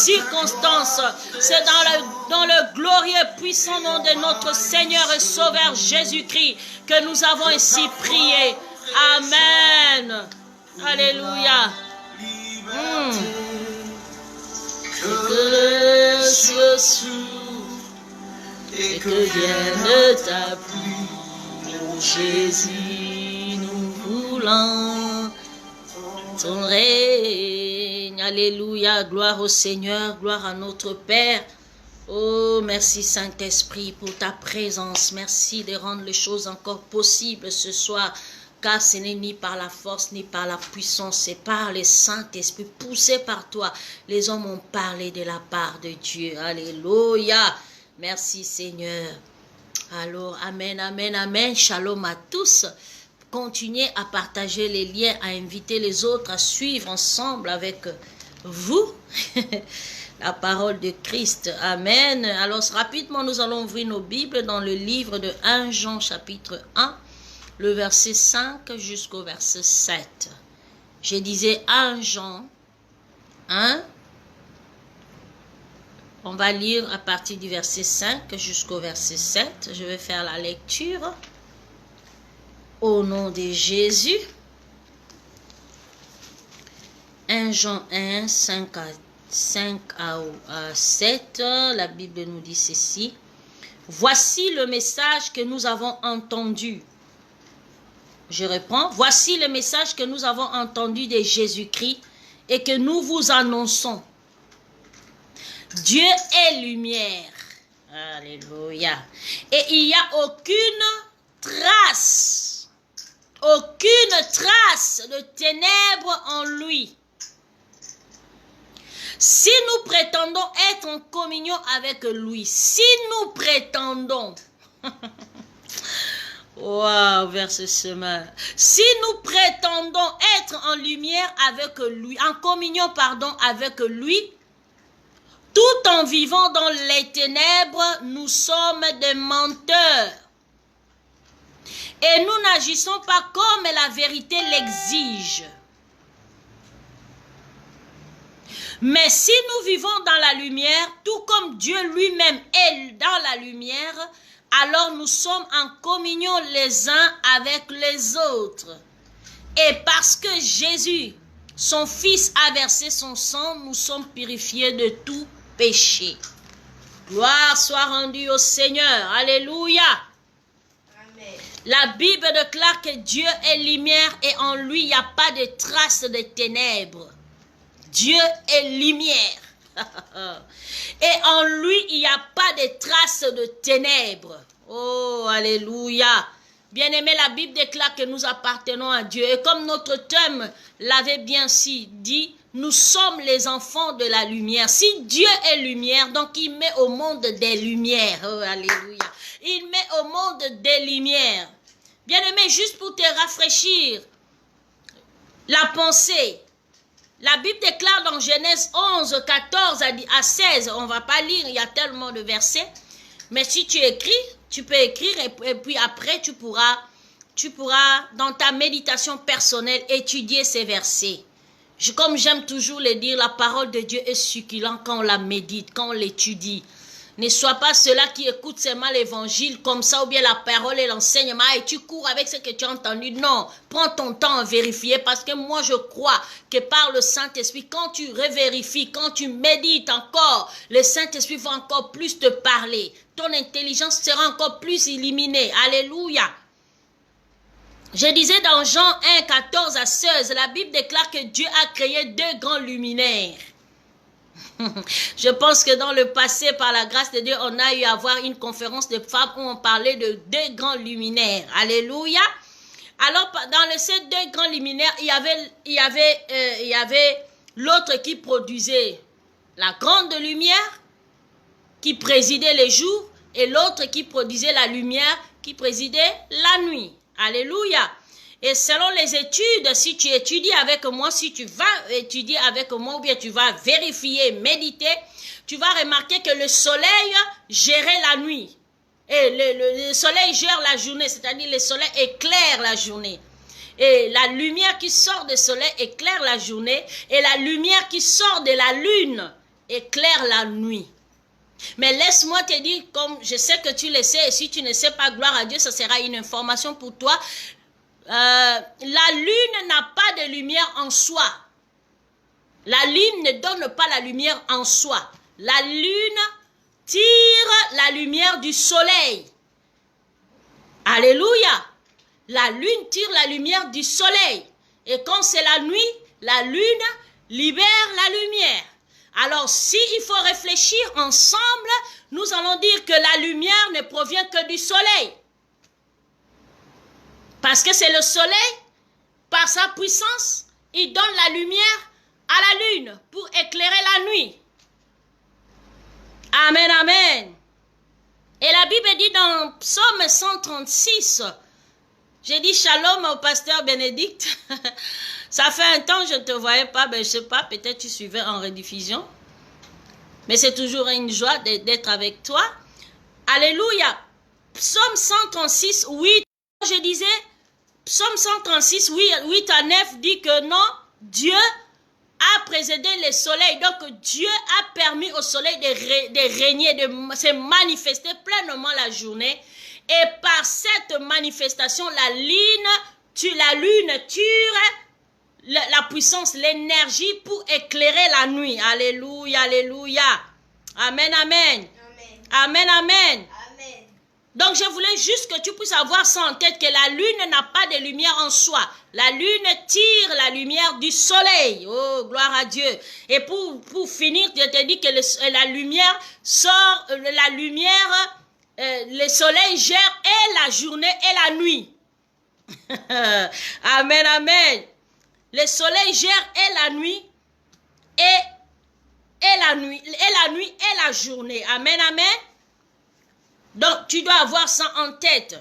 circonstances. C'est dans le glorieux puissant nom de notre Seigneur et Sauveur Jésus-Christ que nous avons ainsi prié. Amen. Alléluia. Que le ciel s'ouvre et que vienne ta pluie, ô Jésus, nous voulons ton règne. Alléluia, gloire au Seigneur, gloire à notre Père. Oh, merci Saint-Esprit pour ta présence. Merci de rendre les choses encore possibles ce soir. Car ce n'est ni par la force, ni par la puissance, c'est par le Saint-Esprit, poussé par toi. Les hommes ont parlé de la part de Dieu. Alléluia. Merci Seigneur. Alors, amen, amen, amen. Shalom à tous. Continuez à partager les liens, à inviter les autres à suivre ensemble avec vous la parole de Christ. Amen. Alors, rapidement, nous allons ouvrir nos Bibles dans le livre de 1 Jean chapitre 1. Le verset 5 jusqu'au verset 7. Je disais 1 Jean 1. On va lire à partir du verset 5 jusqu'au verset 7. Je vais faire la lecture. Au nom de Jésus. 1 Jean 1, 5 à 7. La Bible nous dit ceci. Voici le message que nous avons entendu. Je reprends. Voici le message que nous avons entendu de Jésus-Christ et que nous vous annonçons. Dieu est lumière. Alléluia. Et il n'y a aucune trace de ténèbres en lui. Si nous prétendons être en communion avec lui, si nous prétendons... Wow, verset semaine. Si nous prétendons être en lumière avec lui, en communion, avec lui, tout en vivant dans les ténèbres, nous sommes des menteurs. Et nous n'agissons pas comme la vérité l'exige. Mais si nous vivons dans la lumière, tout comme Dieu lui-même est dans la lumière, alors nous sommes en communion les uns avec les autres. Et parce que Jésus, son Fils, a versé son sang, nous sommes purifiés de tout péché. Gloire soit rendue au Seigneur. Alléluia. Amen. La Bible déclare que Dieu est lumière et en lui, il n'y a pas de traces de ténèbres. Dieu est lumière. Et en lui, il n'y a pas de traces de ténèbres. Oh, alléluia. Bien-aimé, la Bible déclare que nous appartenons à Dieu. Et comme notre thème l'avait bien dit, nous sommes les enfants de la lumière. Si Dieu est lumière, donc il met au monde des lumières. Oh, alléluia. Il met au monde des lumières. Bien-aimé, juste pour te rafraîchir la pensée, la Bible déclare dans Genèse 11, 14 à 16, on ne va pas lire, il y a tellement de versets, mais si tu écris, tu peux écrire et puis après tu pourras, dans ta méditation personnelle, étudier ces versets. Comme j'aime toujours le dire, la parole de Dieu est succulente quand on la médite, quand on l'étudie. Ne sois pas ceux-là qui écoutent seulement l'évangile comme ça ou bien la parole et l'enseignement et tu cours avec ce que tu as entendu. Non, prends ton temps à vérifier parce que moi je crois que par le Saint-Esprit, quand tu revérifies, quand tu médites encore, le Saint-Esprit va encore plus te parler. Ton intelligence sera encore plus illuminée. Alléluia. Je disais dans Jean 1, 14 à 16, la Bible déclare que Dieu a créé deux grands luminaires. Je pense que dans le passé, par la grâce de Dieu, on a eu à voir une conférence de femmes où on parlait de deux grands luminaires. Alléluia. Alors, dans ces deux grands luminaires, il y avait l'autre qui produisait la grande lumière, qui présidait les jours, et l'autre qui produisait la lumière, qui présidait la nuit. Alléluia. Et selon les études, si tu étudies avec moi, si tu vas étudier avec moi ou bien tu vas vérifier, méditer, tu vas remarquer que le soleil gérait la nuit. Et le soleil gère la journée, c'est-à-dire le soleil éclaire la journée. Et la lumière qui sort du soleil éclaire la journée. Et la lumière qui sort de la lune éclaire la nuit. Mais laisse-moi te dire, comme je sais que tu le sais, et si tu ne sais pas, gloire à Dieu, ça sera une information pour toi. La lune n'a pas de lumière en soi. La lune ne donne pas la lumière en soi. La lune tire la lumière du soleil. Alléluia. La lune tire la lumière du soleil. Et quand c'est la nuit, la lune libère la lumière. Alors, s'il faut réfléchir ensemble, nous allons dire que la lumière ne provient que du soleil. Parce que c'est le soleil, par sa puissance, il donne la lumière à la lune pour éclairer la nuit. Amen, amen. Et la Bible dit dans Psaume 136, j'ai dit shalom au pasteur Bénédicte. Ça fait un temps, je ne te voyais pas, ben, je ne sais pas, peut-être tu suivais en rediffusion. Mais c'est toujours une joie d'être avec toi. Alléluia. Psaume 136, 8, je disais, Psaume 136, 8 à 9 dit que non, Dieu a précédé le soleil. Donc Dieu a permis au soleil de régner, de se manifester pleinement la journée. Et par cette manifestation, la lune tire la puissance, l'énergie pour éclairer la nuit. Alléluia, alléluia. Amen, amen. Amen, amen. Amen. Donc je voulais juste que tu puisses avoir ça en tête, que la lune n'a pas de lumière en soi. La lune tire la lumière du soleil. Oh, gloire à Dieu. Et pour finir, je te dis que la lumière sort, le soleil gère et la journée et la nuit. Amen, amen. Le soleil gère et la nuit et la nuit et la journée. Amen, amen. Donc, tu dois avoir ça en tête.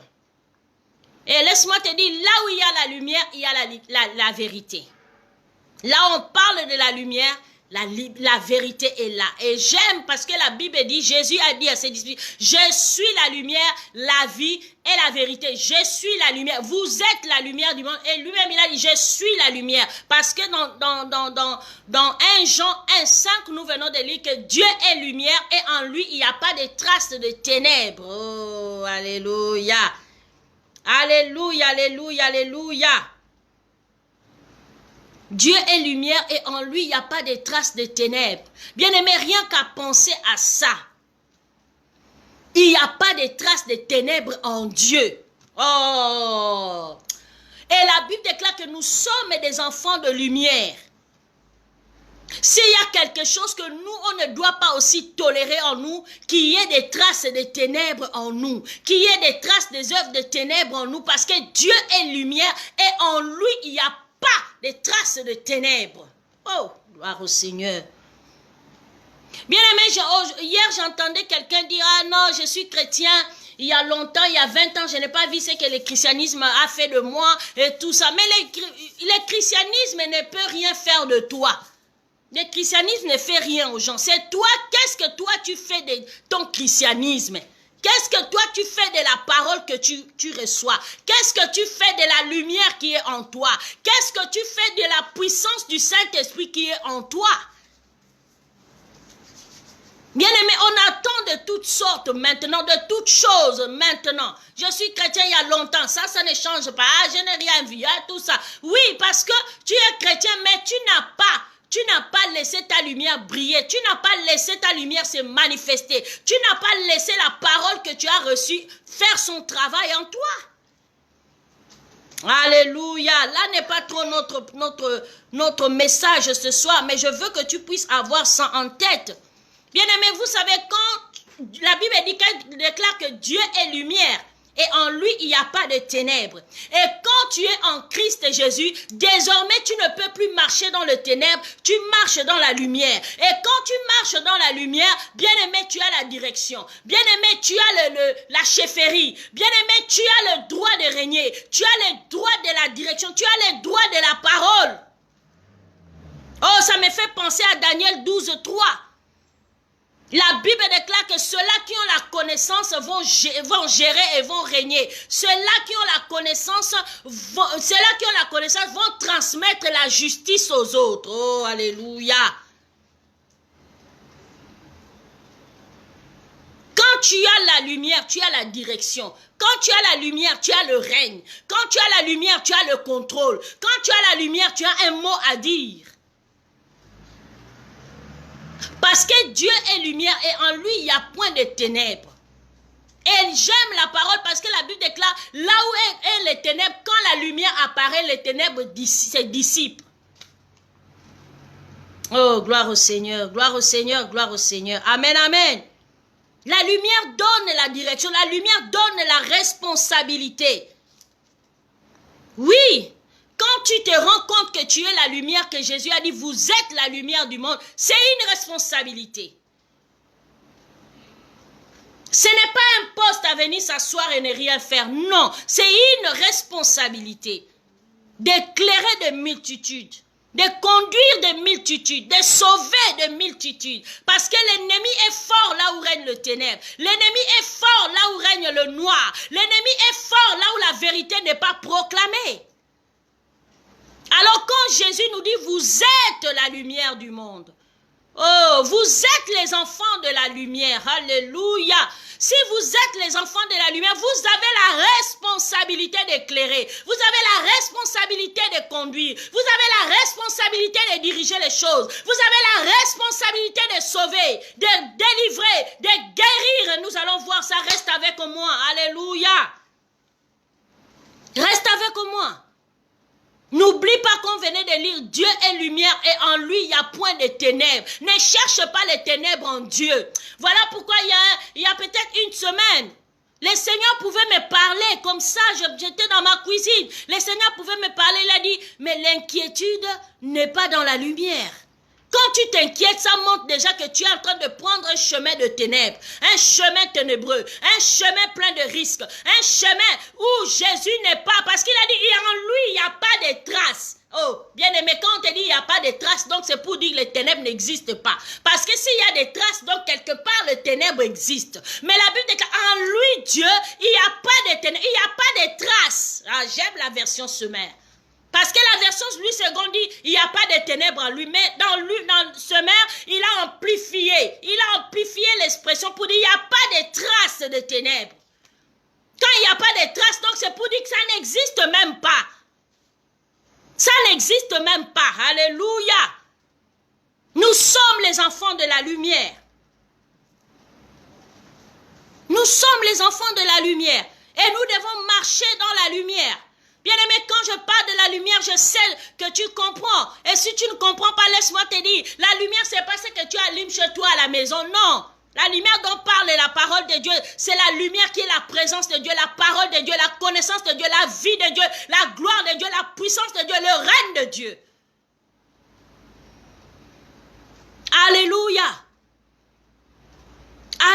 Et laisse-moi te dire, là où il y a la lumière, il y a la vérité. Là, on parle de la lumière, la vérité est là. Et j'aime parce que la Bible dit, Jésus a dit à ses disciples, je suis la lumière, la vie et la vérité. Je suis la lumière. Vous êtes la lumière du monde. Et lui-même, il a dit, je suis la lumière. Parce que dans 1 Jean 1,5, nous venons de lire que Dieu est lumière et en lui, il n'y a pas de traces de ténèbres. Oh, alléluia. Alléluia, alléluia, alléluia. Dieu est lumière et en lui, il n'y a pas de traces de ténèbres. Bien-aimé, rien qu'à penser à ça. Il n'y a pas de traces de ténèbres en Dieu. Oh! Et la Bible déclare que nous sommes des enfants de lumière. S'il y a quelque chose que nous, on ne doit pas aussi tolérer en nous, qu'il y ait des traces de ténèbres en nous, qu'il y ait des traces des œuvres de ténèbres en nous, parce que Dieu est lumière et en lui, il n'y a pas de traces de ténèbres. Oh, gloire au Seigneur. Bien aimé, hier j'entendais quelqu'un dire, ah non, je suis chrétien, il y a longtemps, il y a 20 ans, je n'ai pas vu ce que le christianisme a fait de moi et tout ça. Mais le christianisme ne peut rien faire de toi. Le christianisme ne fait rien aux gens. C'est toi, qu'est-ce que toi tu fais de ton christianisme? Qu'est-ce que toi tu fais de la parole que tu reçois? Qu'est-ce que tu fais de la lumière qui est en toi? Qu'est-ce que tu fais de la puissance du Saint-Esprit qui est en toi? Bien-aimé, on attend de toutes sortes maintenant, de toutes choses maintenant. Je suis chrétien il y a longtemps, ça ne change pas. Ah, je n'ai rien vu, ah, tout ça. Oui, parce que tu es chrétien, mais tu n'as pas laissé ta lumière briller. Tu n'as pas laissé ta lumière se manifester. Tu n'as pas laissé la parole que tu as reçue faire son travail en toi. Alléluia. Là n'est pas trop notre message ce soir, mais je veux que tu puisses avoir ça en tête. Bien-aimé, vous savez, quand la Bible dit qu'elle déclare que Dieu est lumière, et en lui, il n'y a pas de ténèbres. Et quand tu es en Christ Jésus, désormais, tu ne peux plus marcher dans le ténèbre, tu marches dans la lumière. Et quand tu marches dans la lumière, bien-aimé, tu as la direction. Bien-aimé, tu as la chefferie. Bien-aimé, tu as le droit de régner. Tu as le droit de la direction. Tu as le droit de la parole. Oh, ça me fait penser à Daniel 12:3. La Bible déclare que ceux-là qui ont la connaissance vont gérer et vont régner. Ceux-là qui ont la connaissance vont transmettre la justice aux autres. Oh, alléluia. tu as la lumière, tu as la direction. Quand tu as la lumière, tu as le règne. Quand tu as la lumière, tu as le contrôle. Quand tu as la lumière, tu as un mot à dire. Parce que Dieu est lumière et en lui, il n'y a point de ténèbres. Et j'aime la parole parce que la Bible déclare, là où est les ténèbres, quand la lumière apparaît, les ténèbres se dissipent. Oh, gloire au Seigneur, gloire au Seigneur, gloire au Seigneur. Amen, amen. La lumière donne la direction, la lumière donne la responsabilité. Oui, quand tu te rends compte que tu es la lumière, que Jésus a dit, vous êtes la lumière du monde, c'est une responsabilité. Ce n'est pas un poste à venir s'asseoir et ne rien faire. Non, c'est une responsabilité d'éclairer des multitudes, de conduire des multitudes, de sauver des multitudes. Parce que l'ennemi est fort là où règne le ténèbre. L'ennemi est fort là où règne le noir. L'ennemi est fort là où la vérité n'est pas proclamée. Alors quand Jésus nous dit, vous êtes la lumière du monde. Oh, vous êtes les enfants de la lumière. Alléluia. Si vous êtes les enfants de la lumière, vous avez la responsabilité d'éclairer. Vous avez la responsabilité de conduire. Vous avez la responsabilité de diriger les choses. Vous avez la responsabilité de sauver, de délivrer, de guérir. Nous allons voir ça. Reste avec moi. Alléluia. Reste avec moi. N'oublie pas qu'on venait de lire Dieu est lumière et en lui il n'y a point de ténèbres. Ne cherche pas les ténèbres en Dieu. Voilà pourquoi il y a peut-être une semaine, le Seigneur pouvait me parler comme ça, j'étais dans ma cuisine. Le Seigneur pouvait me parler, il a dit, mais l'inquiétude n'est pas dans la lumière. Quand tu t'inquiètes, ça montre déjà que tu es en train de prendre un chemin de ténèbres, un chemin ténébreux, un chemin plein de risques, un chemin où Jésus n'est pas, parce qu'il a dit, en lui, il n'y a pas de traces. Oh, bien aimé, quand on te dit il n'y a pas de traces, donc c'est pour dire que les ténèbres n'existent pas. Parce que s'il y a des traces, donc quelque part, les ténèbres existent. Mais la Bible dit qu'en lui, Dieu, il n'y a pas de ténèbres, il n'y a pas de traces. Ah, j'aime la version sommaire. Parce que la version lui seconde dit, il n'y a pas de ténèbres en lui, mais dans sommaire, il a amplifié l'expression pour dire, il n'y a pas de traces de ténèbres. Quand il n'y a pas de traces, donc c'est pour dire que ça n'existe même pas. Ça n'existe même pas. Alléluia. Nous sommes les enfants de la lumière. Nous sommes les enfants de la lumière. Et nous devons marcher dans la lumière. Bien-aimé, quand je parle de la lumière, je sais que tu comprends. Et si tu ne comprends pas, laisse-moi te dire, la lumière, c'est pas ce que tu allumes chez toi à la maison. Non. La lumière dont parle la parole de Dieu, c'est la lumière qui est la présence de Dieu, la parole de Dieu, la connaissance de Dieu, la vie de Dieu, la gloire de Dieu, la puissance de Dieu, le règne de Dieu. Alléluia.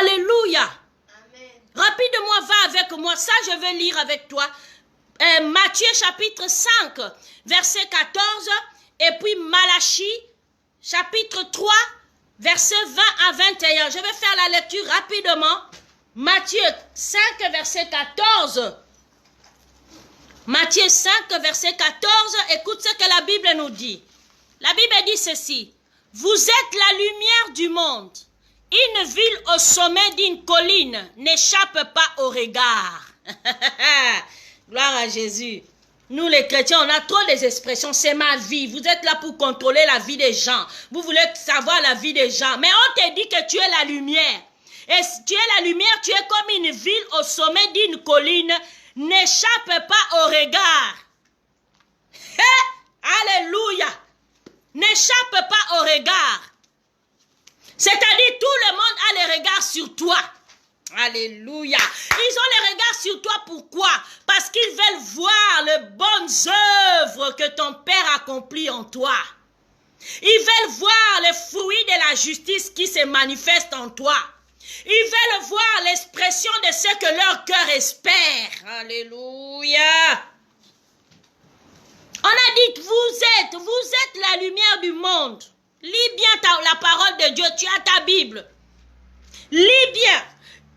Alléluia. Amen. Rapidement, va avec moi. Ça, je vais lire avec toi. Matthieu chapitre 5, verset 14. Et puis Malachie chapitre 3, verset 20 à 21. Je vais faire la lecture rapidement. Matthieu 5, verset 14. Matthieu 5, verset 14. Écoute ce que la Bible nous dit. La Bible dit ceci. Vous êtes la lumière du monde. Une ville au sommet d'une colline n'échappe pas au regard. Gloire à Jésus. Nous les chrétiens, on a trop des expressions. C'est ma vie. Vous êtes là pour contrôler la vie des gens. Vous voulez savoir la vie des gens. Mais on te dit que tu es la lumière. Et si tu es la lumière, tu es comme une ville au sommet d'une colline. N'échappe pas au regard. Alléluia. N'échappe pas au regard. C'est-à-dire tout le monde a les regards sur toi. Alléluia. Ils ont les regards sur toi. Pourquoi? Parce qu'ils veulent voir les bonnes œuvres que ton Père accomplit en toi. Ils veulent voir les fruits de la justice qui se manifestent en toi. Ils veulent voir l'expression de ce que leur cœur espère. Alléluia. On a dit, vous êtes la lumière du monde. Lis bien la parole de Dieu, tu as ta Bible. Lis bien.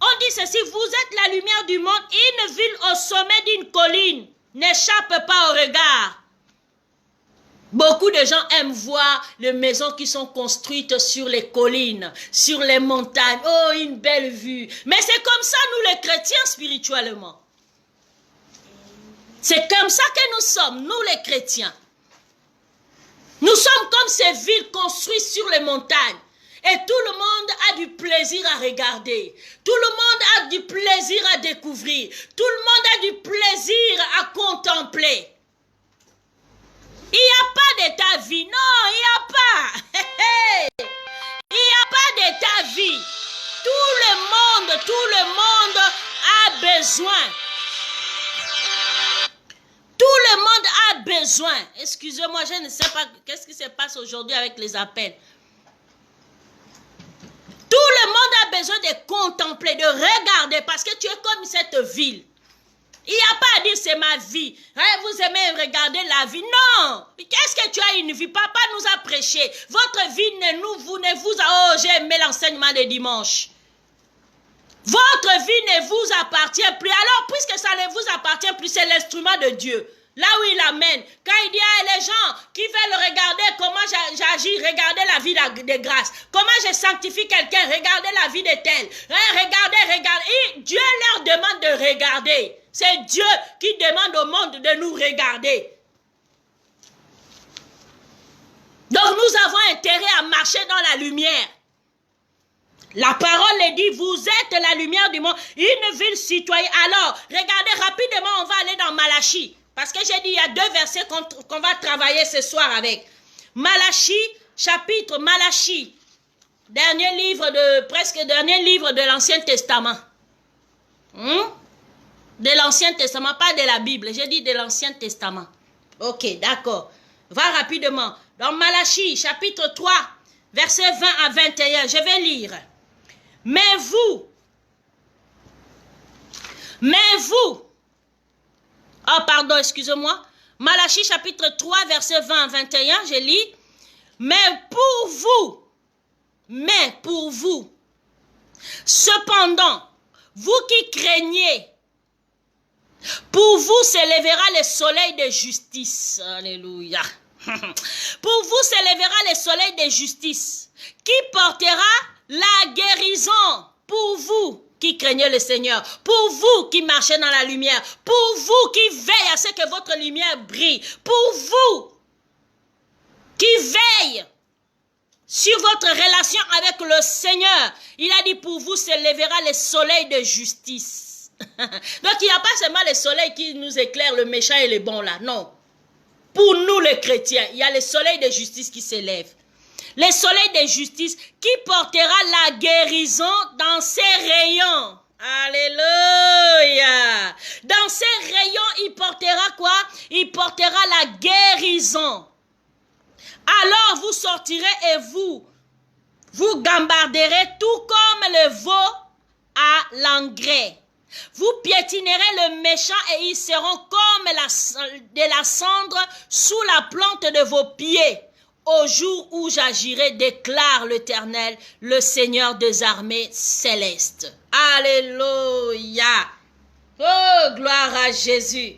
On dit ceci, vous êtes la lumière du monde, une ville au sommet d'une colline n'échappe pas au regard. Beaucoup de gens aiment voir les maisons qui sont construites sur les collines, sur les montagnes. Oh, une belle vue. Mais c'est comme ça, nous les chrétiens, spirituellement. C'est comme ça que nous sommes, nous les chrétiens. Nous sommes comme ces villes construites sur les montagnes. Et tout le monde a du plaisir à regarder. Tout le monde a du plaisir à découvrir. Tout le monde a du plaisir à contempler. Il n'y a pas d'état-vie. Non, il n'y a pas. Il n'y a pas d'état-vie. Tout le monde a besoin. Tout le monde a besoin. Excusez-moi, je ne sais pas qu'est-ce qui se passe aujourd'hui avec les appels. Tout le monde a besoin de contempler, de regarder, parce que tu es comme cette ville. Il n'y a pas à dire c'est ma vie. Hein, vous aimez regarder la vie. Non. Qu'est-ce que tu as une vie? Papa nous a prêché. Votre vie ne vous a... Oh, j'ai aimé l'enseignement de dimanche. Votre vie ne vous appartient plus. Alors, puisque ça ne vous appartient plus, c'est l'instrument de Dieu. Là où il amène. Quand il dit à les gens qui veulent regarder comment j'agis, regardez la vie de grâce. Comment je sanctifie quelqu'un, regardez la vie de tel. Hein, regardez. Et Dieu leur demande de regarder. C'est Dieu qui demande au monde de nous regarder. Donc nous avons intérêt à marcher dans la lumière. La parole dit, vous êtes la lumière du monde, une ville citoyenne. Alors, regardez rapidement, on va aller dans Malachie. Parce que j'ai dit, il y a 2 versets qu'on va travailler ce soir avec. Malachie, chapitre Malachie. Presque dernier livre de l'Ancien Testament. De l'Ancien Testament, pas de la Bible. J'ai dit de l'Ancien Testament. Ok, d'accord. Va rapidement. Dans Malachie, chapitre 3, versets 20 à 21. Je vais lire. Mais vous, oh pardon, excusez-moi, Malachie chapitre 3, verset 20 à 21, je lis, mais pour vous, cependant, vous qui craignez, pour vous s'élèvera le soleil de justice, alléluia, pour vous s'élèvera le soleil de justice, qui portera la guérison pour vous qui craignez le Seigneur, pour vous qui marchez dans la lumière, pour vous qui veillez à ce que votre lumière brille, pour vous qui veillez sur votre relation avec le Seigneur. Il a dit pour vous s'élèvera le soleil de justice. Donc il n'y a pas seulement le soleil qui nous éclaire le méchant et le bon là, non. Pour nous les chrétiens, il y a le soleil de justice qui s'élève. Le soleil de justice qui portera la guérison dans ses rayons. Alléluia. Dans ses rayons, il portera quoi? Il portera la guérison. Alors vous sortirez et vous gambarderez tout comme le veau à l'engrais. Vous piétinerez le méchant et ils seront comme de la cendre sous la plante de vos pieds. Au jour où j'agirai, déclare l'Éternel, le Seigneur des armées célestes. Alléluia. Oh, gloire à Jésus.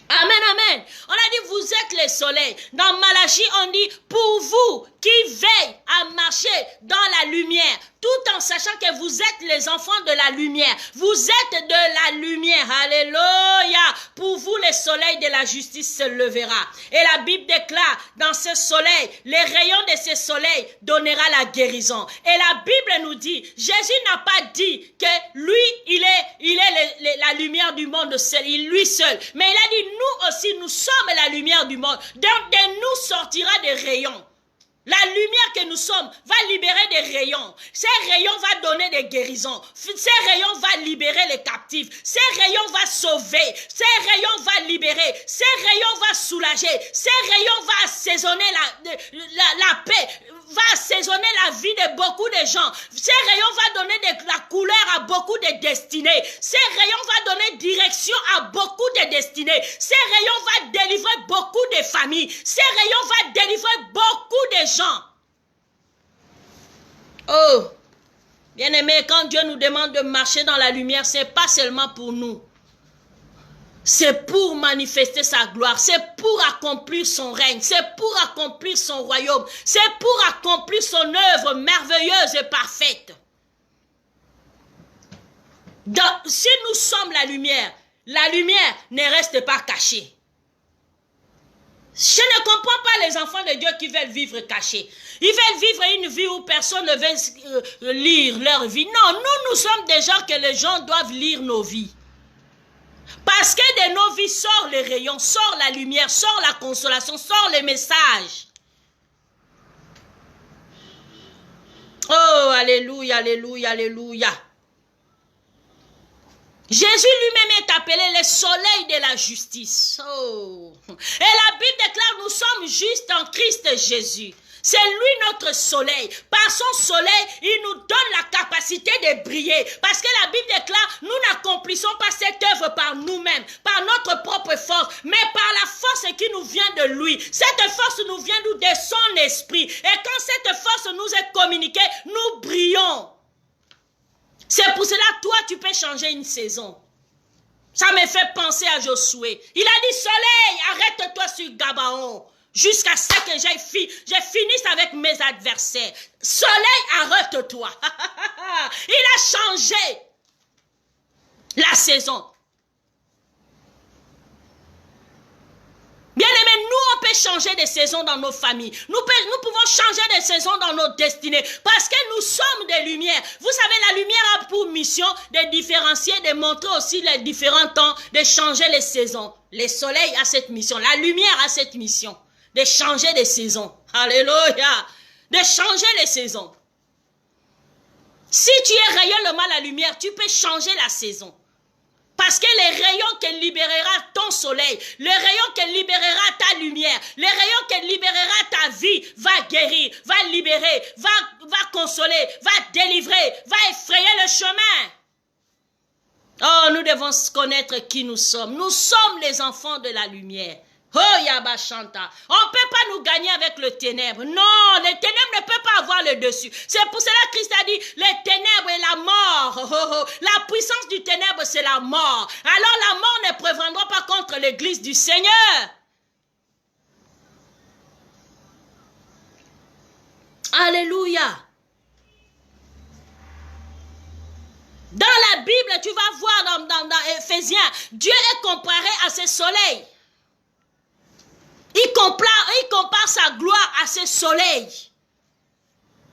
Amen, amen. On a dit, vous êtes le soleil. Dans Malachie, on dit, pour vous qui veillent à marcher dans la lumière, tout en sachant que vous êtes les enfants de la lumière. Vous êtes de la lumière. Alléluia. Pour vous, le soleil de la justice se levera. Et la Bible déclare, dans ce soleil, les rayons de ce soleil donnera la guérison. Et la Bible nous dit, Jésus n'a pas dit que lui, il est la lumière du monde, lui seul. Mais il a dit, nous aussi, nous sommes la lumière du monde. Donc, de nous sortira des rayons. La lumière que nous sommes va libérer des rayons. Ces rayons vont donner des guérisons. Ces rayons vont libérer les captifs. Ces rayons vont sauver. Ces rayons vont libérer. Ces rayons vont soulager. Ces rayons vont assaisonner la paix. Va assaisonner la vie de beaucoup de gens. Ces rayons vont donner la couleur à beaucoup de destinées. Ces rayons vont donner direction à beaucoup de destinées. Ces rayons vont délivrer beaucoup de familles. Ces rayons vont délivrer beaucoup de gens. Oh, bien-aimé, quand Dieu nous demande de marcher dans la lumière, ce n'est pas seulement pour nous. C'est pour manifester sa gloire, c'est pour accomplir son règne, c'est pour accomplir son royaume, c'est pour accomplir son œuvre merveilleuse et parfaite. Si nous sommes la lumière ne reste pas cachée. Je ne comprends pas les enfants de Dieu qui veulent vivre cachés. Ils veulent vivre une vie où personne ne veut lire leur vie. Non, nous sommes des gens que les gens doivent lire nos vies. Parce que de nos vies sort les rayons, sort la lumière, sort la consolation, sort les messages. Oh, alléluia, alléluia, alléluia. Jésus lui-même est appelé le soleil de la justice. Oh. Et la Bible déclare, nous sommes justes en Christ Jésus. C'est lui notre soleil. Par son soleil, il nous donne la capacité de briller. Parce que la Bible déclare, nous n'accomplissons pas cette œuvre par nous-mêmes, par notre propre force, mais par la force qui nous vient de lui. Cette force nous vient de son esprit. Et quand cette force nous est communiquée, nous brillons. C'est pour cela, toi, tu peux changer une saison. Ça me fait penser à Josué. Il a dit, soleil, arrête-toi sur Gabaon. Jusqu'à ce que je finisse avec mes adversaires. Soleil, arrête-toi. Il a changé la saison. Bien aimé, nous, on peut changer de saison dans nos familles. Nous pouvons changer de saison dans nos destinées. Parce que nous sommes des lumières. Vous savez, la lumière a pour mission de différencier, de montrer aussi les différents temps, de changer les saisons. Le soleil a cette mission. La lumière a cette mission. De changer les saisons. Alléluia. De changer les saisons. Si tu es réellement la lumière, tu peux changer la saison. Parce que les rayons que libérera ton soleil, les rayons que libérera ta lumière, les rayons que libérera ta vie, va guérir, va libérer, va consoler, va délivrer, va effrayer le chemin. Oh, nous devons connaître qui nous sommes. Nous sommes les enfants de la lumière. Oh, Yabashanta. On ne peut pas nous gagner avec le ténèbre. Non, les ténèbres ne peuvent pas avoir le dessus. C'est pour cela que Christ a dit, les ténèbres et la mort. La puissance du ténèbre, c'est la mort. Alors la mort ne prévaudra pas contre l'église du Seigneur. Alléluia. Dans la Bible, tu vas voir dans Éphésiens, Dieu est comparé à ce soleil. Il compare sa gloire à ce soleil.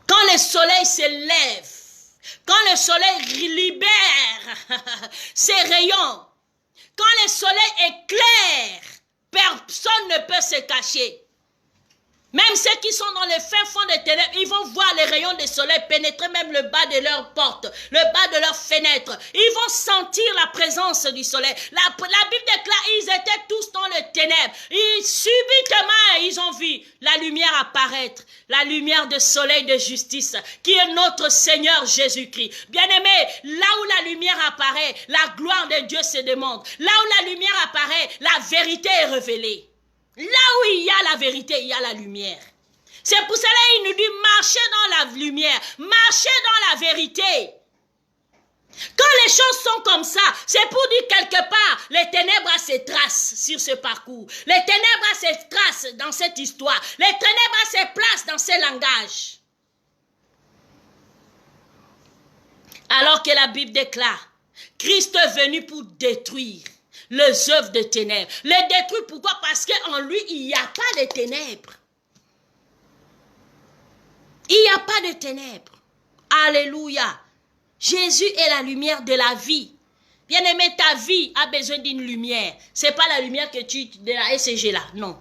Quand le soleil se lève, quand le soleil libère ses rayons, quand le soleil éclaire, personne ne peut se cacher. Même ceux qui sont dans le fin fond des ténèbres, ils vont voir les rayons du soleil pénétrer même le bas de leur porte, le bas de leur fenêtre. Ils vont sentir la présence du soleil. La Bible déclare, ils étaient tous dans les ténèbres. Subitement, ils ont vu la lumière apparaître, la lumière du soleil de justice, qui est notre Seigneur Jésus-Christ. Bien-aimé, là où la lumière apparaît, la gloire de Dieu se démontre. Là où la lumière apparaît, la vérité est révélée. Là où il y a la vérité, il y a la lumière. C'est pour cela qu'il nous dit, marchez dans la lumière, marchez dans la vérité. Quand les choses sont comme ça, c'est pour dire quelque part, les ténèbres ont ses traces sur ce parcours. Les ténèbres ont ses traces dans cette histoire. Les ténèbres ont ses places dans ce langage. Alors que la Bible déclare, Christ est venu pour détruire les œuvres de ténèbres. Les détruire, pourquoi? Parce qu'en lui, il n'y a pas de ténèbres. Il n'y a pas de ténèbres. Alléluia. Jésus est la lumière de la vie. Bien-aimé, ta vie a besoin d'une lumière. Ce n'est pas la lumière que de la SCG là, non.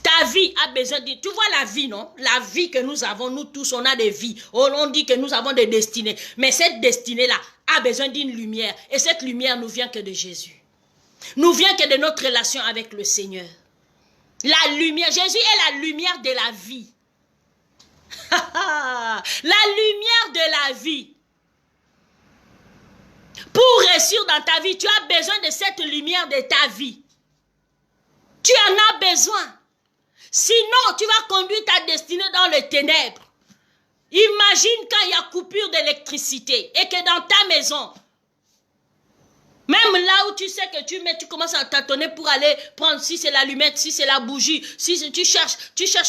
Ta vie a besoin de... Tu vois la vie, non? La vie que nous avons, nous tous, on a des vies. On dit que nous avons des destinées. Mais cette destinée-là a besoin d'une lumière. Et cette lumière ne vient que de Jésus. Nous vient que de notre relation avec le Seigneur. La lumière, Jésus est la lumière de la vie. La lumière de la vie. Pour réussir dans ta vie, tu as besoin de cette lumière de ta vie. Tu en as besoin. Sinon, tu vas conduire ta destinée dans les ténèbres. Imagine quand il y a coupure d'électricité et que dans ta maison, Même là où tu sais que tu commences à tâtonner pour aller prendre si c'est l'allumette, si c'est la bougie, si tu cherches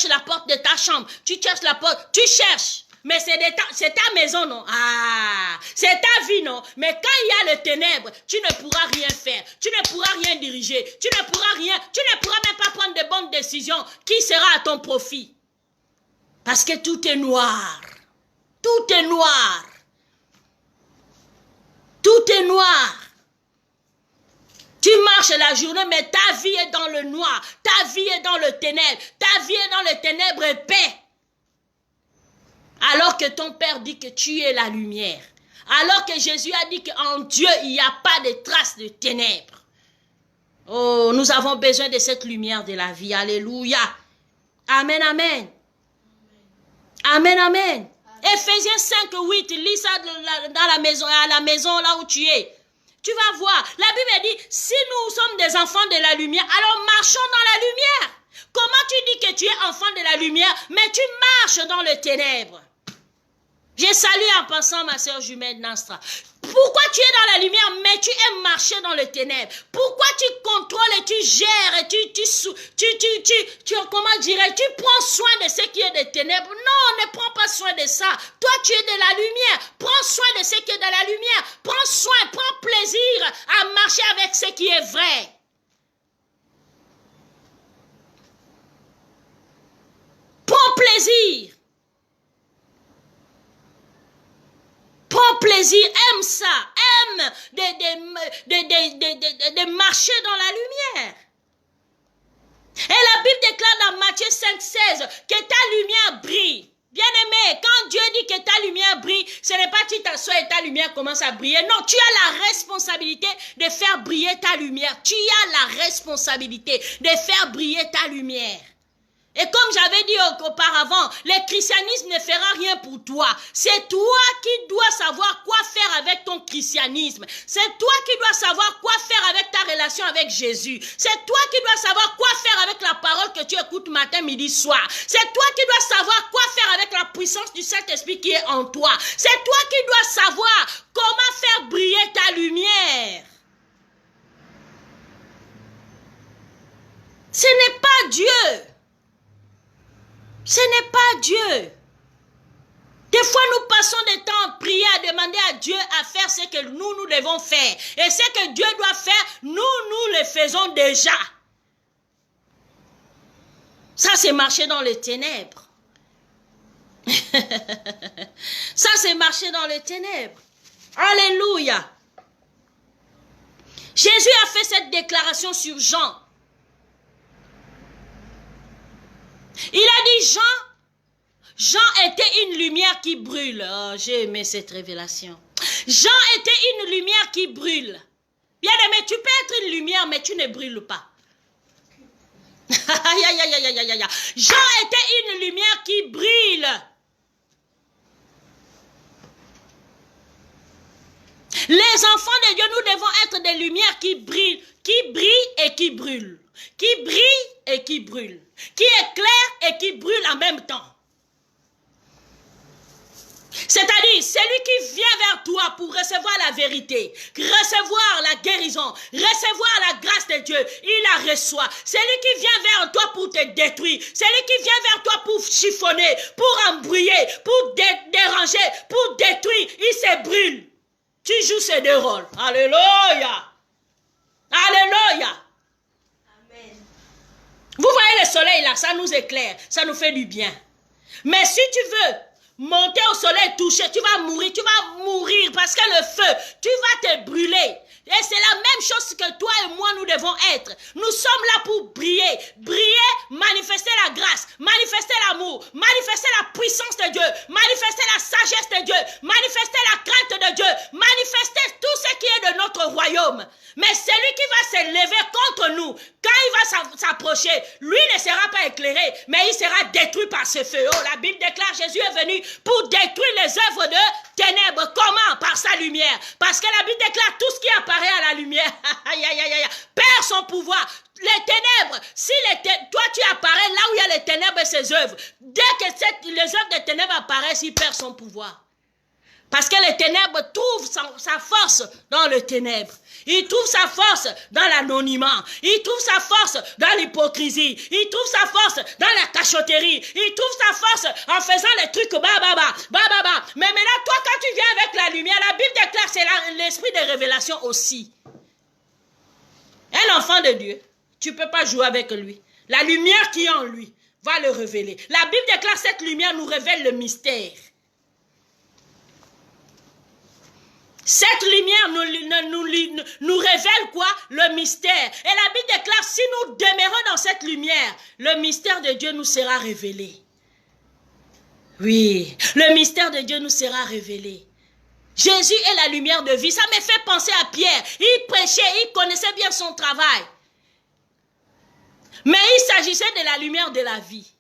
la porte de ta chambre, tu cherches la porte, tu cherches. Mais c'est ta maison, non? Ah, c'est ta vie, non? Mais quand il y a le ténèbre, tu ne pourras rien faire. Tu ne pourras rien diriger. Tu ne pourras même pas prendre de bonnes décisions qui sera à ton profit. Parce que tout est noir. Tout est noir. Tout est noir. Tu marches la journée, mais ta vie est dans le noir. Ta vie est dans le ténèbre. Ta vie est dans le ténèbre épais. Alors que ton Père dit que tu es la lumière. Alors que Jésus a dit qu'en Dieu, il n'y a pas de traces de ténèbres. Oh, nous avons besoin de cette lumière de la vie. Alléluia. Amen, amen. Amen, amen. Éphésiens 5, 8, lis ça dans la maison, à la maison là où tu es. Tu vas voir. La Bible dit, si nous sommes des enfants de la lumière, alors marchons dans la lumière. Comment tu dis que tu es enfant de la lumière, mais tu marches dans le ténèbre? J'ai salué en passant ma soeur jumelle Nastra. Pourquoi tu es dans la lumière, mais tu aimes marcher dans le ténèbre? Pourquoi tu contrôles et tu gères et comment dirais-je, tu prends soin de ce qui est des ténèbres? Non, ne prends pas soin de ça. Toi, tu es de la lumière. Prends soin de ce qui est de la lumière. Prends soin, prends plaisir à marcher avec ce qui est vrai. Prends plaisir. Prends plaisir, aime ça, aime de marcher dans la lumière. Et la Bible déclare dans Matthieu 5, 16 que ta lumière brille. Bien-aimé, quand Dieu dit que ta lumière brille, ce n'est pas tu t'assois et ta lumière commence à briller. Non, tu as la responsabilité de faire briller ta lumière. Tu as la responsabilité de faire briller ta lumière. Et comme j'avais dit auparavant, le christianisme ne fera rien pour toi. C'est toi qui dois savoir quoi faire avec ton christianisme. C'est toi qui dois savoir quoi faire avec ta relation avec Jésus. C'est toi qui dois savoir quoi faire avec la parole que tu écoutes matin, midi, soir. C'est toi qui dois savoir quoi faire avec la puissance du Saint-Esprit qui est en toi. C'est toi qui dois savoir comment faire briller ta lumière. Ce n'est pas Dieu. Ce n'est pas Dieu. Des fois, nous passons des temps à prier, à demander à Dieu à faire ce que nous devons faire. Et ce que Dieu doit faire, nous le faisons déjà. Ça, c'est marcher dans les ténèbres. Ça, c'est marcher dans les ténèbres. Alléluia. Jésus a fait cette déclaration sur Jean. Il a dit Jean était une lumière qui brûle. Oh, j'ai aimé cette révélation. Jean était une lumière qui brûle. Bien aimé, tu peux être une lumière, mais tu ne brûles pas. Jean était une lumière qui brûle. Les enfants de Dieu, nous devons être des lumières qui brillent et qui brûlent. Qui brillent et qui brûlent. Qui éclairent et qui brûlent en même temps. C'est-à-dire, celui qui vient vers toi pour recevoir la vérité, recevoir la guérison, recevoir la grâce de Dieu, il la reçoit. Celui qui vient vers toi pour te détruire, celui qui vient vers toi pour chiffonner, pour embrouiller, pour déranger, pour détruire, il se brûle. Tu joues ces deux rôles. Alléluia. Alléluia. Amen. Vous voyez le soleil là, ça nous éclaire, ça nous fait du bien. Mais si tu veux monter au soleil, toucher, tu vas mourir parce que le feu, tu vas te brûler. Et c'est la même chose que toi et moi nous devons être. Nous sommes là pour briller. Briller, manifester la grâce, manifester l'amour, manifester la puissance de Dieu, manifester la sagesse de Dieu, manifester la crainte de Dieu, manifester tout ce qui est de notre royaume. Mais celui qui va se lever contre nous, quand il va s'approcher, lui ne sera pas éclairé, mais il sera détruit par ce feu. Oh, la Bible déclare Jésus est venu pour détruire les œuvres de ténèbres. Comment? Par sa lumière. Parce que la Bible déclare tout ce qui apparaît à la lumière perd son pouvoir. Les ténèbres, si toi tu apparais là où il y a les ténèbres et ses œuvres, dès que les œuvres des ténèbres apparaissent, il perd son pouvoir. Parce que les ténèbres trouvent sa force dans le ténèbre. Il trouve sa force dans l'anonymat. Il trouve sa force dans l'hypocrisie. Il trouve sa force dans la cachotterie. Il trouve sa force en faisant les trucs ba. Mais maintenant, toi, quand tu viens avec la lumière, la Bible déclare, c'est l'esprit de révélation aussi. Un enfant de Dieu, tu ne peux pas jouer avec lui. La lumière qui est en lui va le révéler. La Bible déclare, cette lumière nous révèle le mystère. Cette lumière nous révèle quoi? Le mystère. Et la Bible déclare, si nous demeurons dans cette lumière, le mystère de Dieu nous sera révélé. Oui, le mystère de Dieu nous sera révélé. Jésus est la lumière de vie. Ça me fait penser à Pierre. Il prêchait, il connaissait bien son travail. Mais il s'agissait de la lumière de la vie.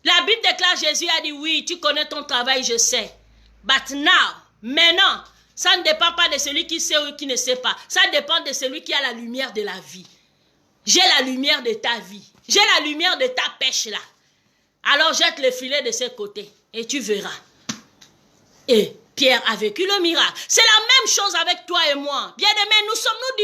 La Bible déclare, Jésus a dit, oui, tu connais ton travail, je sais. But now, maintenant, ça ne dépend pas de celui qui sait ou qui ne sait pas. Ça dépend de celui qui a la lumière de la vie. J'ai la lumière de ta vie. J'ai la lumière de ta pêche là. Alors jette le filet de ce côté et tu verras. Et Pierre a vécu le miracle. C'est la même chose avec toi et moi. Bien-aimés, nous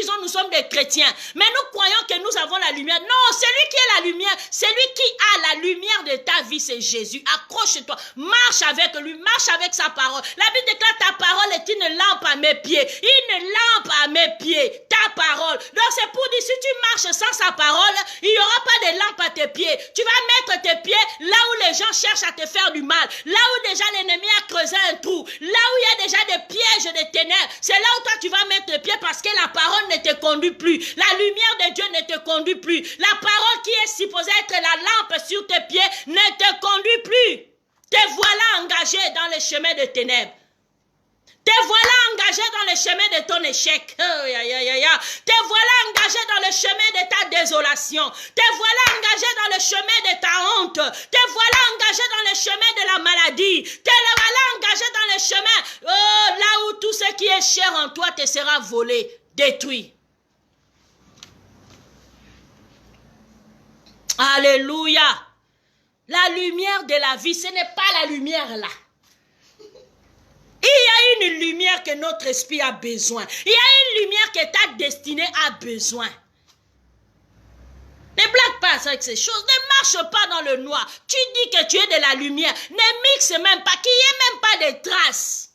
disons, nous sommes des chrétiens. Mais nous croyons que nous avons la lumière. Non, celui qui est la lumière, celui qui a la lumière de ta vie, c'est Jésus. Accroche-toi, marche avec lui, marche avec sa parole. La Bible déclare, ta parole est une lampe à mes pieds. Une lampe à mes pieds, ta parole. Donc c'est pour dire, si tu marches sans sa parole, il n'y aura pas de lampe à tes pieds. Tu vas mettre tes pieds là où les gens cherchent à te faire du mal. Là où déjà l'ennemi a creusé un trou. Là où il y a déjà des pièges de ténèbres, c'est là où toi tu vas mettre le pied parce que la parole ne te conduit plus. La lumière de Dieu ne te conduit plus. La parole qui est supposée être la lampe sur tes pieds ne te conduit plus. Te voilà engagé dans le chemin de ténèbres. Te voilà engagé dans le chemin de ton échec. Te voilà engagé dans le chemin de ta désolation. Te voilà engagé dans le chemin de ta honte. Te voilà engagé dans le chemin de la maladie. Te voilà engagé dans le chemin là où tout ce qui est cher en toi te sera volé, détruit. Alléluia. La lumière de la vie, ce n'est pas la lumière là. Il y a une lumière que notre esprit a besoin. Il y a une lumière que ta destinée a besoin. Ne blague pas avec ces choses. Ne marche pas dans le noir. Tu dis que tu es de la lumière. Ne mixe même pas. Qu'il n'y ait même pas de traces.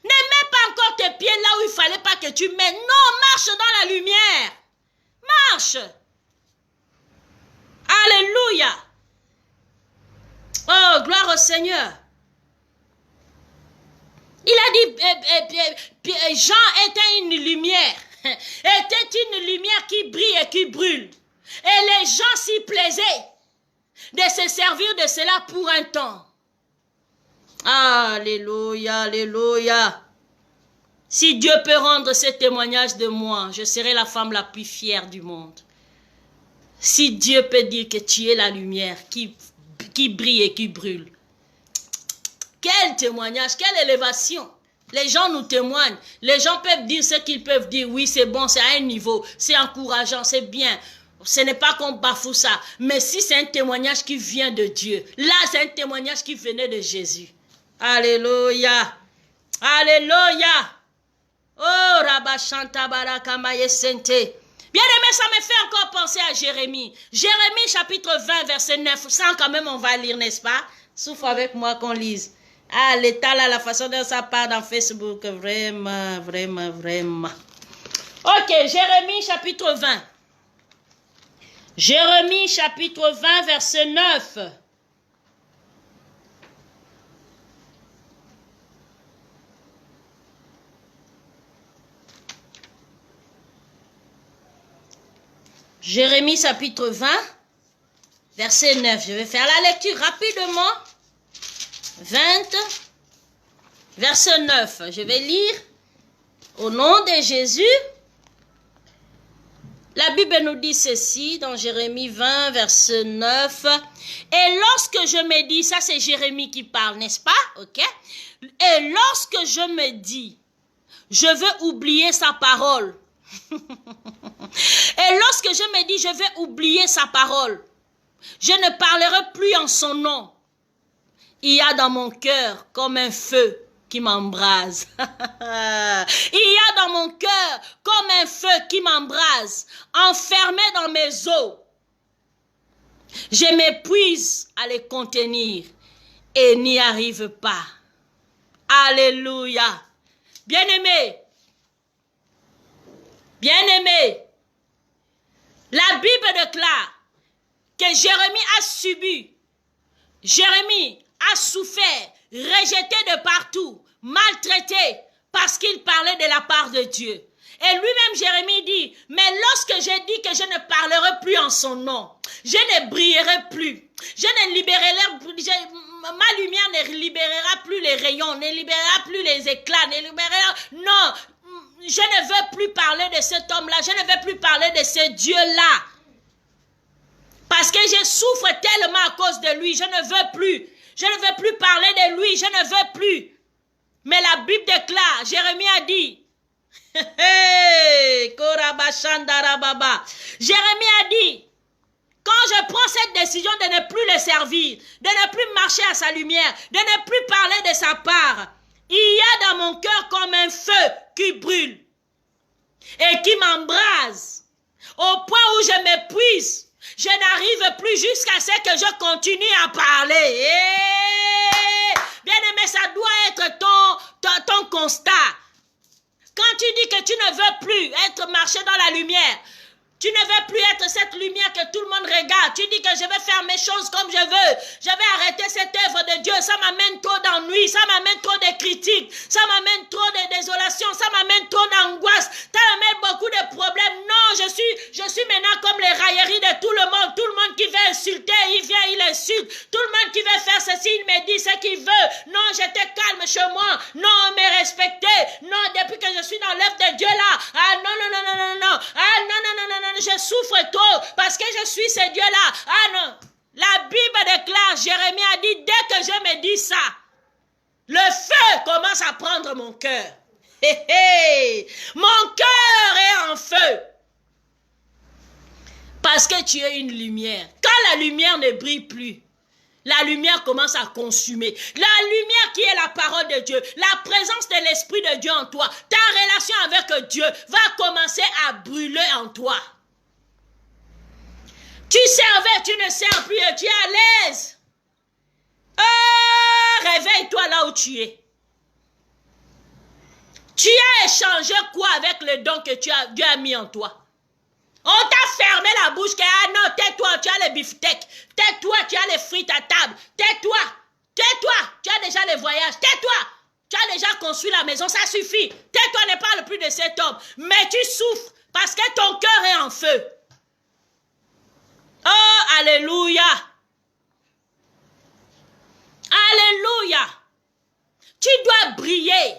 Ne mets pas encore tes pieds là où il ne fallait pas que tu mets. Non, marche dans la lumière. Marche. Alléluia. Oh, gloire au Seigneur. Il a dit, Jean était une lumière, était une lumière qui brille et qui brûle. Et les gens s'y plaisaient de se servir de cela pour un temps. Alléluia, alléluia. Si Dieu peut rendre ce témoignage de moi, je serai la femme la plus fière du monde. Si Dieu peut dire que tu es la lumière qui brille et qui brûle. Quel témoignage, quelle élévation. Les gens nous témoignent. Les gens peuvent dire ce qu'ils peuvent dire. Oui, c'est bon, c'est à un niveau. C'est encourageant, c'est bien. Ce n'est pas qu'on bafoue ça. Mais si c'est un témoignage qui vient de Dieu, là, c'est un témoignage qui venait de Jésus. Alléluia. Alléluia. Oh, Rabashanta Barakamaye Sente. Bien aimé, ça me fait encore penser à Jérémie. Jérémie chapitre 20, verset 9. Ça, quand même, on va lire, n'est-ce pas? Souffle avec moi qu'on lise. Ah, l'état là, la façon dont ça part dans Facebook, vraiment, vraiment, vraiment. Ok, Jérémie chapitre 20. Jérémie chapitre 20, verset 9. Jérémie chapitre 20, verset 9. Je vais faire la lecture rapidement. 20, verset 9. Je vais lire au nom de Jésus. La Bible nous dit ceci dans Jérémie 20, verset 9. Et lorsque je me dis, ça c'est Jérémie qui parle, n'est-ce pas? Ok. Et lorsque je me dis, je veux oublier sa parole. Et lorsque je me dis, je vais oublier sa parole, je ne parlerai plus en son nom. Il y a dans mon cœur comme un feu qui m'embrase. Il y a dans mon cœur comme un feu qui m'embrase, enfermé dans mes os. Je m'épuise à les contenir et n'y arrive pas. Alléluia. Bien-aimé, bien-aimé, la Bible déclare que Jérémie a subi, Jérémie a souffert, rejeté de partout, maltraité parce qu'il parlait de la part de Dieu. Et lui-même, Jérémie dit, mais lorsque j'ai dit que je ne parlerai plus en son nom, je ne brillerai plus, je ne libérerai plus, ma lumière ne libérera plus les rayons, ne libérera plus les éclats, ne libérera, non, je ne veux plus parler de cet homme-là, je ne veux plus parler de ce Dieu-là. Parce que je souffre tellement à cause de lui, je ne veux plus. Je ne veux plus parler de lui, je ne veux plus. Mais la Bible déclare, Jérémie a dit, Jérémie a dit, quand je prends cette décision de ne plus le servir, de ne plus marcher à sa lumière, de ne plus parler de sa part, il y a dans mon cœur comme un feu qui brûle et qui m'embrase au point où je m'épuise. Je n'arrive plus jusqu'à ce que je continue à parler. Bien-aimé, ça doit être ton constat. Quand tu dis que tu ne veux plus être marché dans la lumière, tu ne veux plus être cette lumière que tout le monde regarde. Tu dis que je vais faire mes choses comme je veux. Je vais arrêter cette œuvre de Dieu. Ça m'amène trop d'ennui. Ça m'amène trop de critiques. Ça m'amène trop de désolation. Ça m'amène trop d'angoisse. Ça m'amène beaucoup de problèmes. Non, je suis maintenant comme les railleries de tout le monde. Tout le monde qui veut insulter, il vient, il insulte. Tout le monde qui veut faire ceci, il me dit ce qu'il veut. Non, j'étais calme chez moi. Non, on me respectait. Non, depuis que je suis dans l'œuvre de Dieu là. Ah non, non, non, non, non, non. Ah non, non, non, non, non. Je souffre trop parce que je suis ce Dieu-là. Ah non, la Bible déclare, Jérémie a dit, dès que je me dis ça, le feu commence à prendre mon cœur. Mon cœur est en feu. Parce que tu es une lumière. Quand la lumière ne brille plus, la lumière commence à consumer. La lumière qui est la parole de Dieu, la présence de l'Esprit de Dieu en toi, ta relation avec Dieu va commencer à brûler en toi. Tu servais, tu ne sers plus et tu es à l'aise. Oh, réveille-toi là où tu es. Tu as échangé quoi avec le don que Dieu a mis en toi? On t'a fermé la bouche, que ah non, tais-toi, tu as les beefsteaks. Tais-toi, tu as les frites à table. Tais-toi, tais-toi, tu as déjà les voyages. Tais-toi, tu as déjà construit la maison, ça suffit. Tais-toi, ne parle plus de cet homme. Mais tu souffres parce que ton cœur est en feu. Oh, alléluia. Alléluia. Tu dois briller.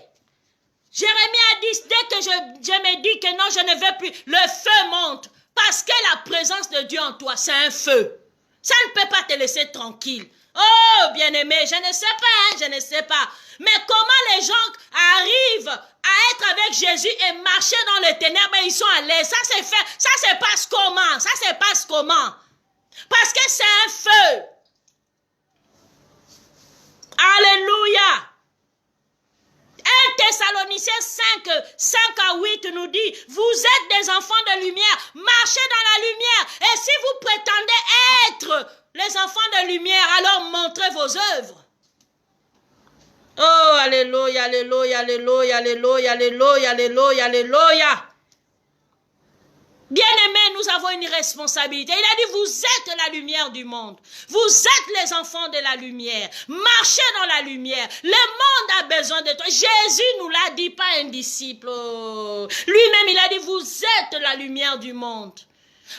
Jérémie a dit, dès que je me dis que non, je ne veux plus, le feu monte. Parce que la présence de Dieu en toi, c'est un feu. Ça ne peut pas te laisser tranquille. Oh, bien-aimé, je ne sais pas, hein, je ne sais pas. Mais comment les gens arrivent à être avec Jésus et marcher dans les ténèbres et ils sont à l'aise? Ça c'est fait, ça se passe comment? Ça se passe comment? Parce que c'est un feu. Alléluia. 1 Thessaloniciens 5 à 8 nous dit, vous êtes des enfants de lumière, marchez dans la lumière. Et si vous prétendez être les enfants de lumière, alors montrez vos œuvres. Oh, alléluia, alléluia, alléluia, alléluia, alléluia, alléluia, alléluia. Bien-aimés, nous avons une responsabilité. Il a dit, vous êtes la lumière du monde. Vous êtes les enfants de la lumière. Marchez dans la lumière. Le monde a besoin de toi. Jésus nous l'a dit, pas un disciple. Lui-même, il a dit, vous êtes la lumière du monde.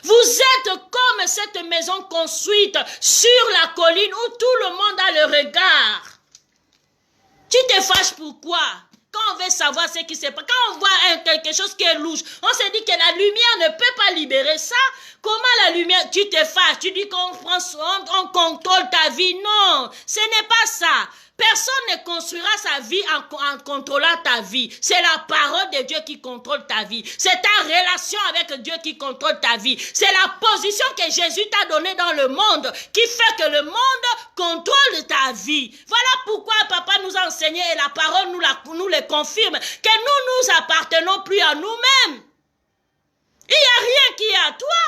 Vous êtes comme cette maison construite sur la colline où tout le monde a le regard. Tu te fâches pourquoi? Quand on veut savoir ce qui se passe, quand on voit quelque chose qui est louche, on se dit que la lumière ne peut pas libérer ça. Comment la lumière, tu te fâches, tu dis qu'on contrôle ta vie. Non, ce n'est pas ça. Personne ne construira sa vie en contrôlant ta vie. C'est la parole de Dieu qui contrôle ta vie. C'est ta relation avec Dieu qui contrôle ta vie. C'est la position que Jésus t'a donnée dans le monde qui fait que le monde contrôle ta vie. Voilà pourquoi papa nous a enseigné et la parole nous le confirme que nous appartenons plus à nous-mêmes. Il n'y a rien qui est à toi.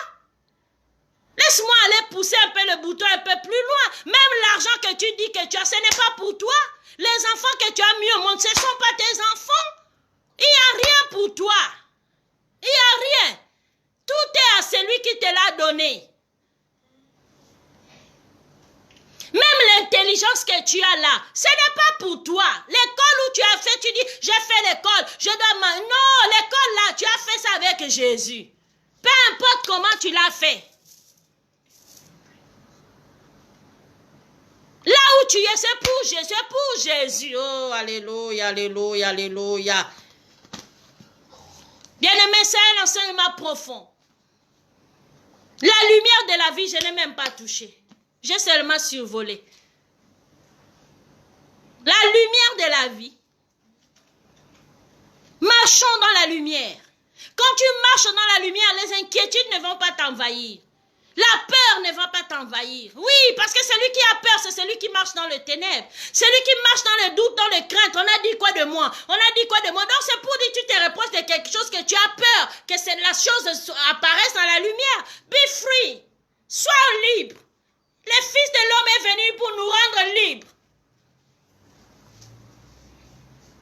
Laisse-moi aller pousser un peu le bouton un peu plus loin. Même l'argent que tu dis que tu as, ce n'est pas pour toi. Les enfants que tu as mis au monde, ce ne sont pas tes enfants. Il n'y a rien pour toi. Il n'y a rien. Tout est à celui qui te l'a donné. Même l'intelligence que tu as là, ce n'est pas pour toi. L'école où tu as fait, tu dis, j'ai fait l'école, je dois... Non, l'école là, tu as fait ça avec Jésus. Peu importe comment tu l'as fait. Là où tu es, c'est pour Jésus. Oh, alléluia, alléluia, alléluia. Bien-aimé, c'est un enseignement profond. La lumière de la vie, je n'ai même pas touché. J'ai seulement survolé. La lumière de la vie. Marchons dans la lumière. Quand tu marches dans la lumière, les inquiétudes ne vont pas t'envahir. La peur ne va pas t'envahir. Oui, parce que celui qui a peur, c'est celui qui marche dans le ténèbre. Celui qui marche dans le doute, dans le crainte. On a dit quoi de moi? On a dit quoi de moi? Donc c'est pour dire que tu te reproches de quelque chose que tu as peur, que la chose apparaisse dans la lumière. Be free. Sois libre. Le Fils de l'homme est venu pour nous rendre libres.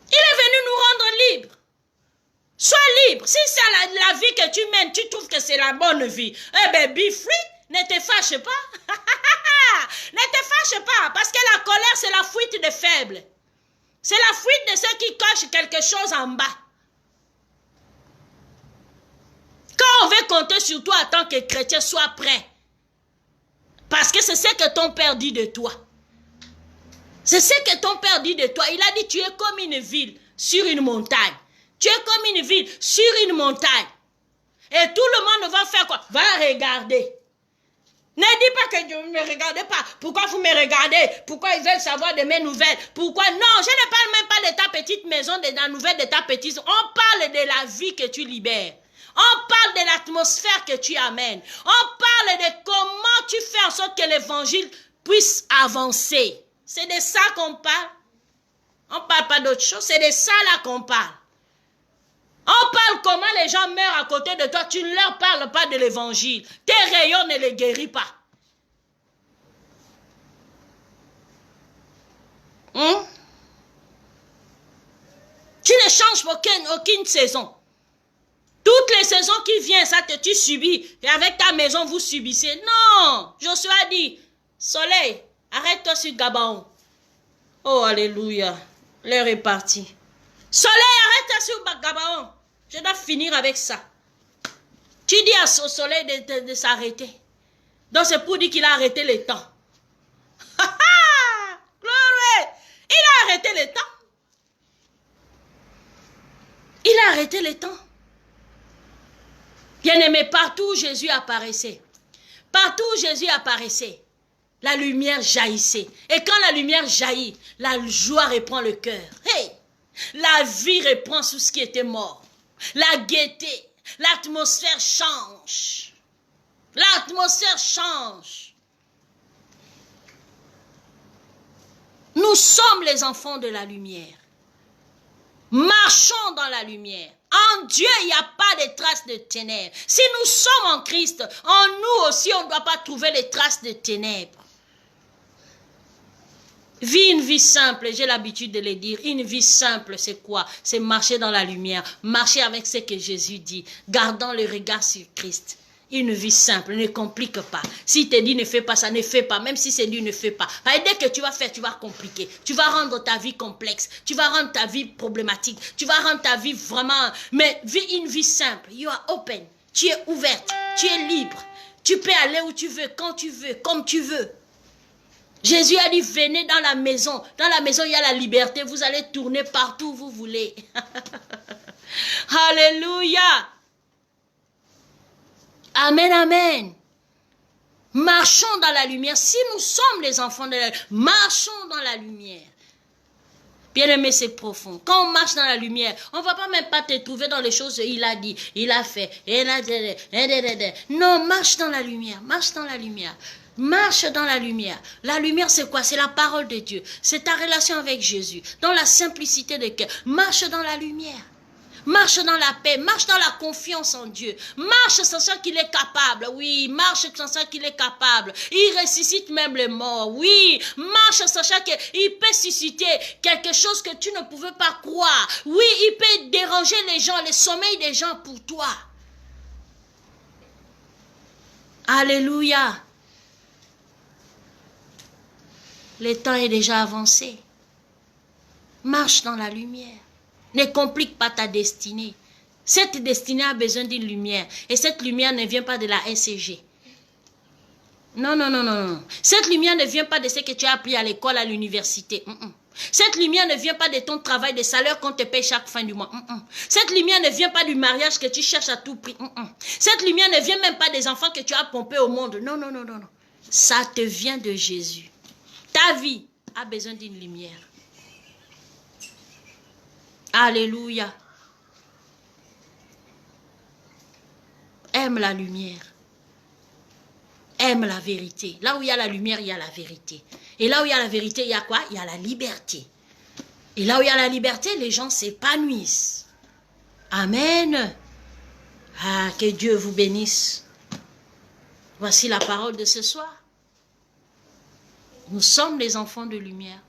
Il est venu nous rendre libres. Sois libre. Si c'est la vie que tu mènes, tu trouves que c'est la bonne vie, eh bien, be free. Ne te fâche pas. Ne te fâche pas. Parce que la colère, c'est la fuite des faibles. C'est la fuite de ceux qui cachent quelque chose en bas. Quand on veut compter sur toi en tant que chrétien, sois prêt. Parce que c'est ce que ton père dit de toi. C'est ce que ton père dit de toi. Il a dit, tu es comme une ville sur une montagne. Tu es comme une ville sur une montagne. Et tout le monde va faire quoi? Va regarder. Ne dis pas que Dieu ne me regarde pas. Pourquoi vous me regardez? Pourquoi ils veulent savoir de mes nouvelles? Pourquoi? Non, je ne parle même pas de ta petite maison, de la nouvelle de ta petite. On parle de la vie que tu libères. On parle de l'atmosphère que tu amènes. On parle de comment tu fais en sorte que l'évangile puisse avancer. C'est de ça qu'on parle. On ne parle pas d'autre chose. C'est de ça là qu'on parle. On parle comment les gens meurent à côté de toi. Tu ne leur parles pas de l'évangile. Tes rayons ne les guérissent pas. Tu ne changes aucune saison. Toutes les saisons qui viennent, ça tu subis. Et avec ta maison, vous subissez. Non, Josué a dit, soleil, arrête-toi sur Gabaon. Oh, alléluia. L'heure est partie. Soleil, arrête-toi sur Gabaon. Je dois finir avec ça. Tu dis au soleil de s'arrêter. Donc c'est pour dire qu'il a arrêté le temps. Gloire! Il a arrêté le temps. Il a arrêté le temps. Bien-aimé, partout où Jésus apparaissait, la lumière jaillissait. Et quand la lumière jaillit, la joie reprend le cœur. Hey! La vie reprend tout ce qui était mort. La gaieté, l'atmosphère change. L'atmosphère change. Nous sommes les enfants de la lumière. Marchons dans la lumière. En Dieu, il n'y a pas de traces de ténèbres. Si nous sommes en Christ, en nous aussi, on ne doit pas trouver les traces de ténèbres. Vis une vie simple, j'ai l'habitude de le dire. Une vie simple, c'est quoi? C'est marcher dans la lumière, marcher avec ce que Jésus dit, gardant le regard sur Christ. Une vie simple, ne complique pas. Si te dit ne fais pas ça, ne fais pas. Même si c'est dit ne fais pas. Dès que tu vas faire, tu vas compliquer. Tu vas rendre ta vie complexe. Tu vas rendre ta vie problématique. Tu vas rendre ta vie vraiment... Mais vis une vie simple. You are open. Tu es ouverte. Tu es libre. Tu peux aller où tu veux, quand tu veux, comme tu veux. Jésus a dit, venez dans la maison. Dans la maison, il y a la liberté. Vous allez tourner partout où vous voulez. Alléluia. Amen, amen. Marchons dans la lumière. Si nous sommes les enfants de la lumière, marchons dans la lumière. Bien-aimé, c'est profond. Quand on marche dans la lumière, on ne va pas même pas te trouver dans les choses qu'il a dit, il a fait. Non, marche dans la lumière, marche dans la lumière. Marche dans la lumière. La lumière, c'est quoi? C'est la parole de Dieu. C'est ta relation avec Jésus. Dans la simplicité de cœur. Marche dans la lumière. Marche dans la paix, marche dans la confiance en Dieu. Marche sachant qu'il est capable. Oui, marche sachant qu'il est capable. Il ressuscite même les morts. Oui, marche sachant qu'il peut susciter quelque chose que tu ne pouvais pas croire. Oui, il peut déranger les gens, le sommeil des gens pour toi. Alléluia. Le temps est déjà avancé. Marche dans la lumière. Ne complique pas ta destinée. Cette destinée a besoin d'une lumière. Et cette lumière ne vient pas de la NCG. Non, non, non, non, non. Cette lumière ne vient pas de ce que tu as appris à l'école, à l'université. Cette lumière ne vient pas de ton travail, de salaire qu'on te paye chaque fin du mois. Cette lumière ne vient pas du mariage que tu cherches à tout prix. Cette lumière ne vient même pas des enfants que tu as pompés au monde. Non, non, non, non, non. Ça te vient de Jésus. Ta vie a besoin d'une lumière. Alléluia. Aime la lumière. Aime la vérité. Là où il y a la lumière, il y a la vérité. Et là où il y a la vérité, il y a quoi? Il y a la liberté. Et là où il y a la liberté, les gens s'épanouissent. Amen. Ah, que Dieu vous bénisse. Voici la parole de ce soir. Nous sommes les enfants de lumière.